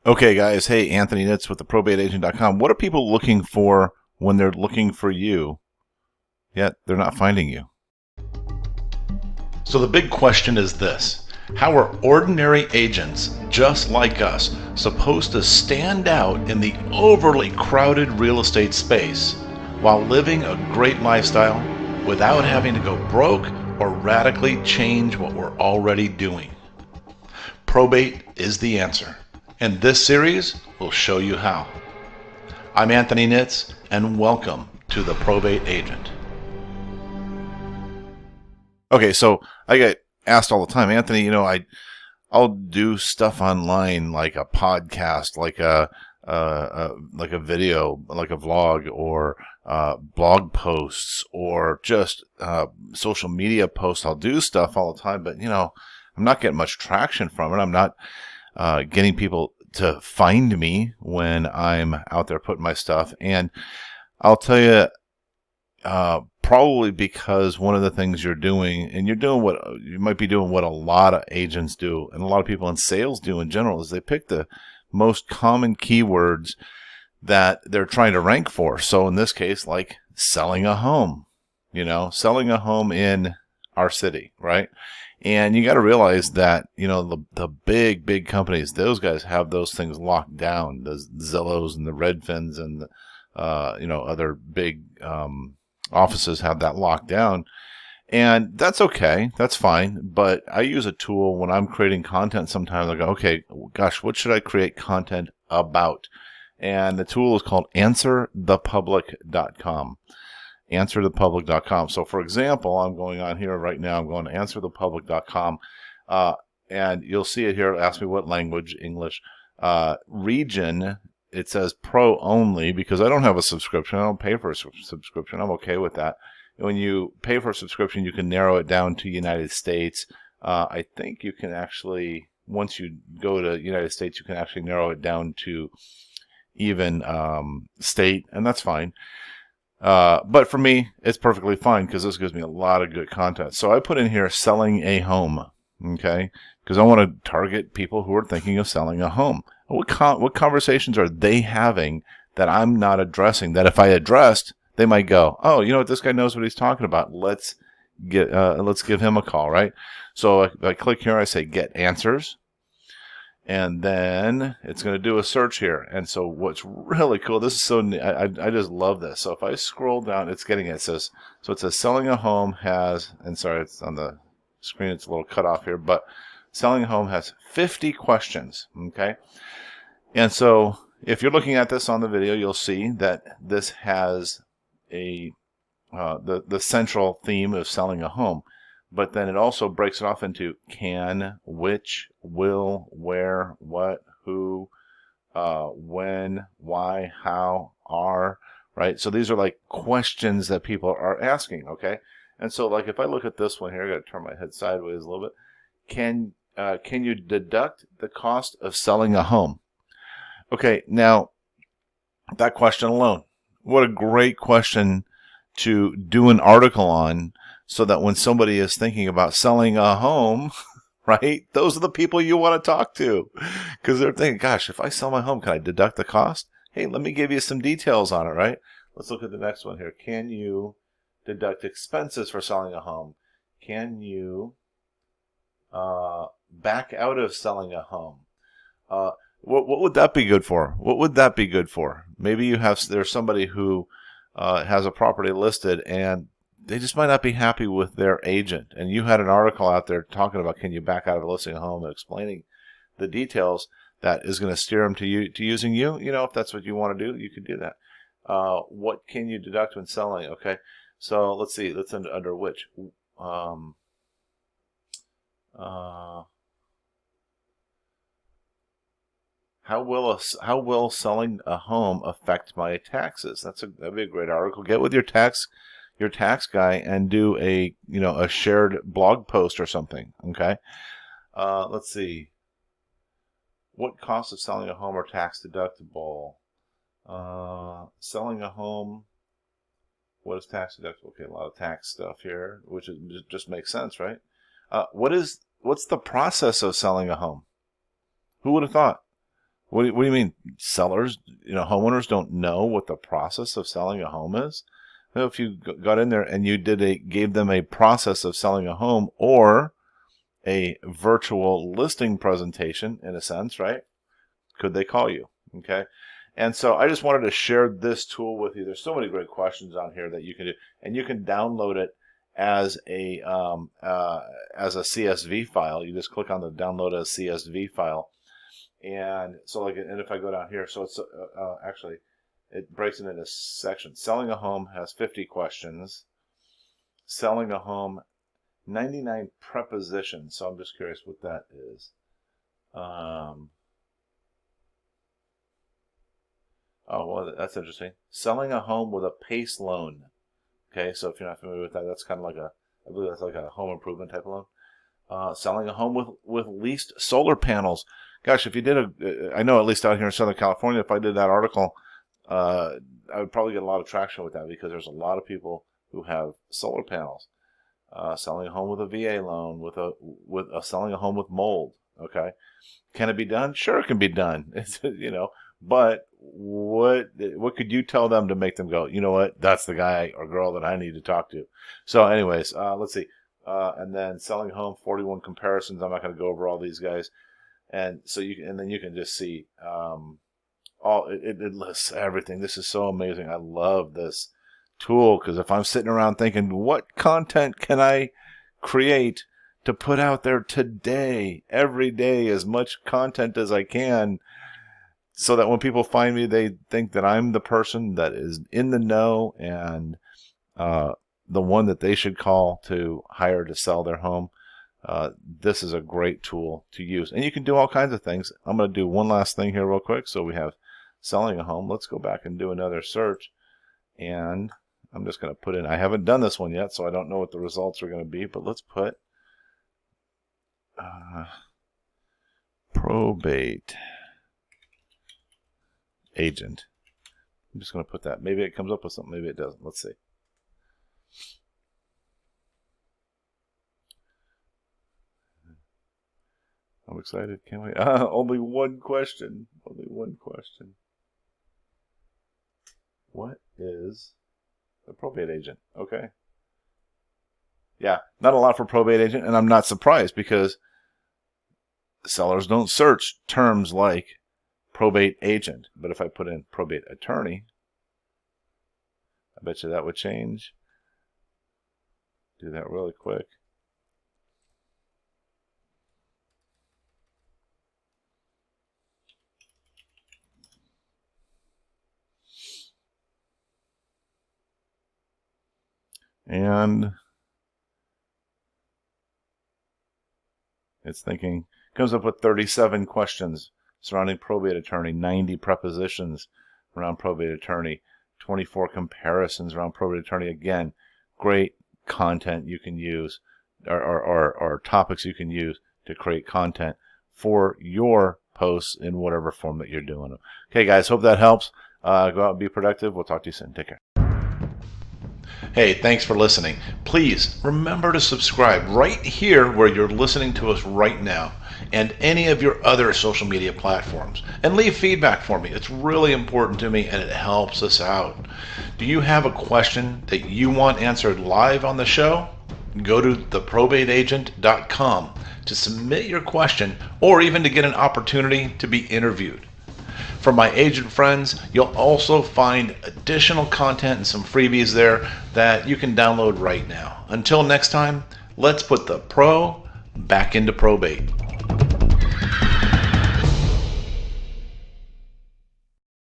Okay, guys. Hey, Anthony Nitz with the probateagent.com. What are people looking for when they're looking for you, yet they're not finding you? So the big question is this: how are ordinary agents just like us supposed to stand out in the overly crowded real estate space while living a great lifestyle without having to go broke or radically change what we're already doing? Probate is the answer, and this series will show you how. I'm Anthony Nitz, and welcome to the Probate Agent. Okay, so I get asked all the time, Anthony. I'll do stuff online like a podcast, like a video, like a vlog, or blog posts, or just social media posts. I'll do stuff all the time, but I'm not getting much traction from it. I'm not getting people to find me when I'm out there putting my stuff. And I'll tell you, probably because one of the things you're doing, and you might be doing what a lot of agents do, and a lot of people in sales do in general, is they pick the most common keywords that they're trying to rank for. So in this case, like selling a home, selling a home in our city, right? And you got to realize that, the big companies, those guys have those things locked down, the Zillows and the Redfins and the, other big, offices have that locked down, and that's okay. That's fine. But I use a tool when I'm creating content. Sometimes I go, okay, gosh, what should I create content about? And the tool is called answerthepublic.com. Answerthepublic.com. So for example, I'm going on here right now. I'm going to answerthepublic.com, and you'll see it here. Ask me what language, English, region. It says pro only because I don't have a subscription. I don't pay for a subscription. I'm okay with that. When you pay for a subscription, you can narrow it down to United States. I think you can actually, once you go to United States, you can actually narrow it down to even state, and that's fine. But for me, it's perfectly fine because this gives me a lot of good content. So I put in here selling a home, okay? Because I want to target people who are thinking of selling a home. What conversations are they having that I'm not addressing? That if I addressed, they might go, "Oh, you know what? This guy knows what he's talking about. Let's give him a call." Right? So I click here. I say get answers, and then it's going to do a search here. And so what's really cool? This is so neat. I just love this. So if I scroll down, it's getting it. It says selling a home has, and sorry, it's on the screen. It's a little cut off here, but selling a home has 50 questions. Okay. And so if you're looking at this on the video, you'll see that this has the central theme of selling a home. But then it also breaks it off into can, which, will, where, what, who, when, why, how, are, right? So these are like questions that people are asking, okay? And so like if I look at this one here, I got to turn my head sideways a little bit. Can you deduct the cost of selling a home? Okay, now that question alone, what a great question to do an article on, so that when somebody is thinking about selling a home, right, those are the people you want to talk to, because they're thinking, gosh, if I sell my home, can I deduct the cost? Hey, let me give you some details on it, right? Let's look at the next one here. Can you deduct expenses for selling a home? Can you back out of selling a home? What would that be good for? What would that be good for? Maybe there's somebody who has a property listed and they just might not be happy with their agent. And you had an article out there talking about can you back out of listing a home and explaining the details that is going to steer them to using you. If that's what you want to do, you could do that. What can you deduct when selling? Okay, so let's see. Let's under which. How will selling a home affect my taxes? That'd be a great article. Get with your tax guy and do a shared blog post or something. Okay. Let's see. What costs of selling a home are tax deductible? Selling a home. What is tax deductible? Okay, a lot of tax stuff here, which just makes sense, right? What's the process of selling a home? Who would have thought? What do you mean? Sellers, homeowners don't know what the process of selling a home is? Well, if you got in there and you gave them a process of selling a home or a virtual listing presentation, in a sense, right? Could they call you? Okay. And so I just wanted to share this tool with you. There's so many great questions on here that you can do, and you can download it as a CSV file. You just click on the download as CSV file, and so and if I go down here, so it's actually it breaks it into sections. Selling a home has 50 questions. Selling a home, 99 prepositions. So I'm just curious what that is. Oh, well, that's interesting. Selling a home with a PACE loan. Okay, so if you're not familiar with that, that's kind of like I believe that's like a home improvement type of loan. Selling a home with leased solar panels. Gosh, if you did I know at least out here in Southern California, if I did that article, I would probably get a lot of traction with that because there's a lot of people who have solar panels. Selling a home with a VA loan, selling a home with mold. Okay, can it be done? Sure, it can be done. It's, but what could you tell them to make them go, you know what, that's the guy or girl that I need to talk to? So anyways, let's see. And then selling a home, 41 comparisons. I'm not going to go over all these guys. And so then you can just see it lists everything. This is so amazing. I love this tool because if I'm sitting around thinking, what content can I create to put out there today, every day, as much content as I can, so that when people find me, they think that I'm the person that is in the know and the one that they should call to hire to sell their home. This is a great tool to use. And you can do all kinds of things. I'm going to do one last thing here real quick. So we have selling a home. Let's go back and do another search. And I'm just going to put in, I haven't done this one yet, so I don't know what the results are going to be, but let's put probate agent. I'm just going to put that. Maybe it comes up with something. Maybe it doesn't. Let's see. I'm excited. Can't wait. Only one question. Only one question. What is a probate agent? Okay. Yeah, not a lot for probate agent, and I'm not surprised because sellers don't search terms like probate agent. But if I put in probate attorney, I bet you that would change. Do that really quick. And it's thinking, comes up with 37 questions surrounding probate attorney, 90 prepositions around probate attorney, 24 comparisons around probate attorney. Again, great content you can use, or topics you can use to create content for your posts in whatever form that you're doing them. Okay, guys, hope that helps. Go out and be productive. We'll talk to you soon. Take care. Hey, thanks for listening. Please remember to subscribe right here where you're listening to us right now, and any of your other social media platforms. And leave feedback for me. It's really important to me and it helps us out. Do you have a question that you want answered live on the show? Go to theprobateagent.com to submit your question or even to get an opportunity to be interviewed. For my agent friends, you'll also find additional content and some freebies there that you can download right now. Until next time, let's put the pro back into probate.